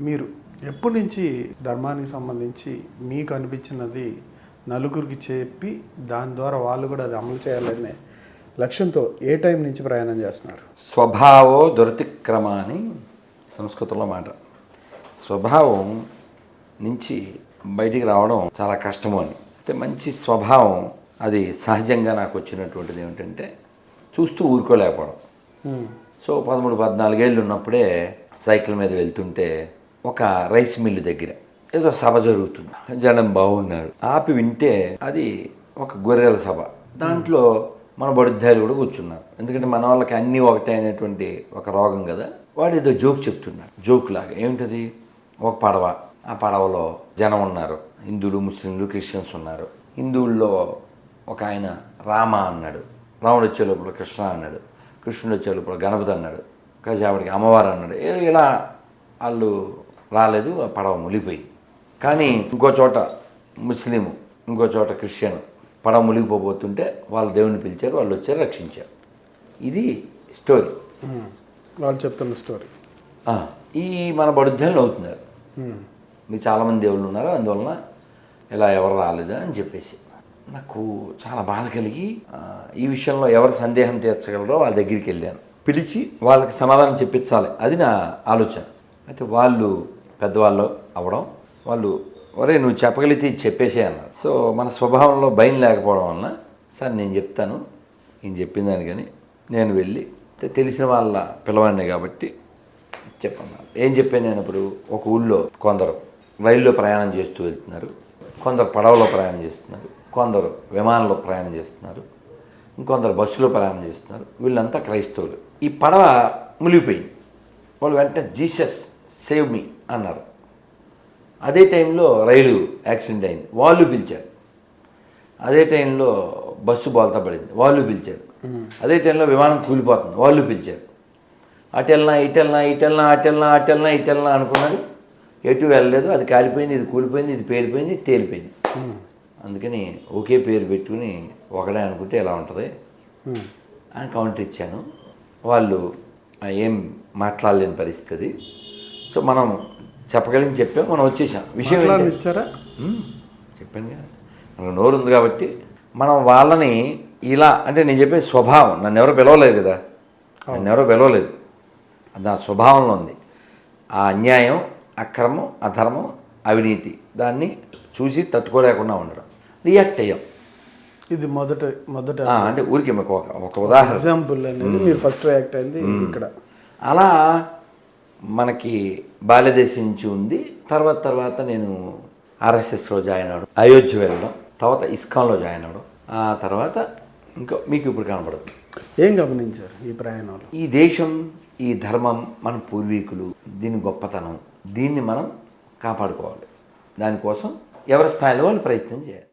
మీరు ఎప్పటి నుంచి ధర్మానికి సంబంధించి మీకు అనిపించినది నలుగురికి చెప్పి దాని ద్వారా వాళ్ళు కూడా అది అమలు చేయాలనే లక్ష్యంతో ఏ టైం నుంచి ప్రయాణం చేస్తున్నారు? స్వభావో దురతిక్రమ అని సంస్కృతంలో మాట. స్వభావం నుంచి బయటికి రావడం చాలా కష్టము అని. అయితే మంచి స్వభావం అది సహజంగా నాకు వచ్చినటువంటిది ఏమిటంటే చూస్తూ ఊరుకోలేకపోవడం. సో 13-14 ఏళ్ళు ఉన్నప్పుడే సైకిల్ మీద వెళ్తుంటే ఒక రైస్ మిల్లు దగ్గర ఏదో సభ జరుగుతుంది, జనం బాగున్నారు, ఆపి వింటే అది ఒక గొర్రెల సభ. దాంట్లో మన బడుద్దాయిలు కూడా కూర్చున్నారు. ఎందుకంటే మన వాళ్ళకి అన్నీ ఒకటే అనేటువంటి ఒక రోగం కదా. వాడు ఏదో జోక్ చెప్తున్నాడు. జోక్ లాగా ఏమిటది, ఒక పడవ, ఆ పడవలో జనం ఉన్నారు, హిందువులు, ముస్లింలు, క్రిస్టియన్స్ ఉన్నారు. హిందువుల్లో ఒక ఆయన రామ అన్నాడు, రాముడు వచ్చే లోపల కృష్ణ అన్నాడు, కృష్ణుడు వచ్చే లోపల గణపతి అన్నాడు, కాసేపటికి అమ్మవారు అన్నాడు. ఇలా వాళ్ళు రాలేదు, ఆ పడవ మునిగిపోయింది. కానీ ఇంకో చోట ముస్లిము, ఇంకో చోట క్రిస్టియన్ పడవ మునిగిపోబోతుంటే వాళ్ళు దేవుని పిలిచారు, వాళ్ళు వచ్చారు, రక్షించారు. ఇది స్టోరీ, వాళ్ళు చెప్తున్న స్టోరీ. ఈ మన బడుద్దాయిలు అవుతున్నారు, మీకు చాలామంది దేవుళ్ళు ఉన్నారు, అందువలన ఇలా ఎవరు రాలేదా అని చెప్పేసి నాకు చాలా బాధ కలిగి ఈ విషయంలో ఎవరు సందేహం తీర్చగలరో వాళ్ళ దగ్గరికి వెళ్ళాను. పిలిచి వాళ్ళకి సమాధానం చెప్పించాలి, అది నా ఆలోచన. అయితే వాళ్ళు పెద్దవాళ్ళు అవ్వడం, వాళ్ళు ఒరే నువ్వు చెప్పగలిగితే ఇది చెప్పేసే అన్నారు. సో మన స్వభావంలో భయం లేకపోవడం వలన సార్ నేను చెప్తాను, నేను చెప్పిన దానికని నేను వెళ్ళి తెలిసిన వాళ్ళ పిల్లవాడిని కాబట్టి చెప్పన్నాను. ఏం చెప్పాను నేను ఇప్పుడు, ఒక ఊళ్ళో కొందరు రైల్లో ప్రయాణం చేస్తూ వెళ్తున్నారు, కొందరు పడవలో ప్రయాణం చేస్తున్నారు, కొందరు విమానంలో ప్రయాణం చేస్తున్నారు, ఇంకొందరు బస్సులో ప్రయాణం చేస్తున్నారు. వీళ్ళంతా క్రైస్తవులు. ఈ పడవ మునిగిపోయింది. వాళ్ళు వెంటనే జీసస్ సేవ్ మీ అన్నారు. అదే టైంలో రైలు యాక్సిడెంట్ అయింది, వాళ్ళు పిలిచారు. అదే టైంలో బస్సు బోల్తా పడింది, వాళ్ళు పిలిచారు. అదే టైంలో విమానం కూలిపోతుంది, వాళ్ళు పిలిచారు. అటెల్నా ఇటెల్నా ఇటెల్నా అటెల్నా అటెల్నా ఇటెల్నా అనుకున్నారు, ఎటు వెళ్ళలేదు. అది కాలిపోయింది, ఇది కూలిపోయింది, ఇది పేలిపోయింది, ఇది తేలిపోయింది. అందుకని ఒకే పేరు పెట్టుకుని ఒకడే అనుకుంటే ఎలా ఉంటుంది అని కౌంటర్ ఇచ్చాను. వాళ్ళు ఏం మాట్లాడలేని పరిస్థితి. సో మనం చెప్పగలిగి చెప్పాం, మనం వచ్చేసాం. విషయం ఇచ్చారా చెప్పాను కదా, మనకు నోరు ఉంది కాబట్టి మనం వాళ్ళని ఇలా అంటే నేను చెప్పే స్వభావం, నన్ను ఎవరో పిలవలేదు కదా, నన్ను ఎవరో పిలవలేదు, అది నా స్వభావంలో ఉంది. ఆ అన్యాయం, అక్రమం, అధర్మం, అవినీతి దాన్ని చూసి తట్టుకోలేకుండా ఉండడం, రియాక్ట్ అయ్యాం. ఇది మొదట అంటే ఊరికి ఒక ఉదాహరణ, ఎగ్జాంపుల్ అనేది మీరు ఫస్ట్ రియాక్ట్ అయింది ఇక్కడ. అలా మనకి బాల్యదేశం నుంచి ఉంది. తర్వాత నేను ఆర్ఎస్ఎస్లో జాయిన్ అవ్వడం, అయోధ్య వెళ్ళడం, తర్వాత ఇస్కాన్లో జాయిన్ అవ్వడం, ఆ తర్వాత ఇంకా మీకు ఇప్పుడు కనపడదు. ఏం గమనించారు ఈ ప్రయాణంలో? ఈ దేశం, ఈ ధర్మం, మన పూర్వీకులు, దీని గొప్పతనం, దీన్ని మనం కాపాడుకోవాలి. దానికోసం ఎవరి స్థాయిలో వాళ్ళు ప్రయత్నం చేయాలి.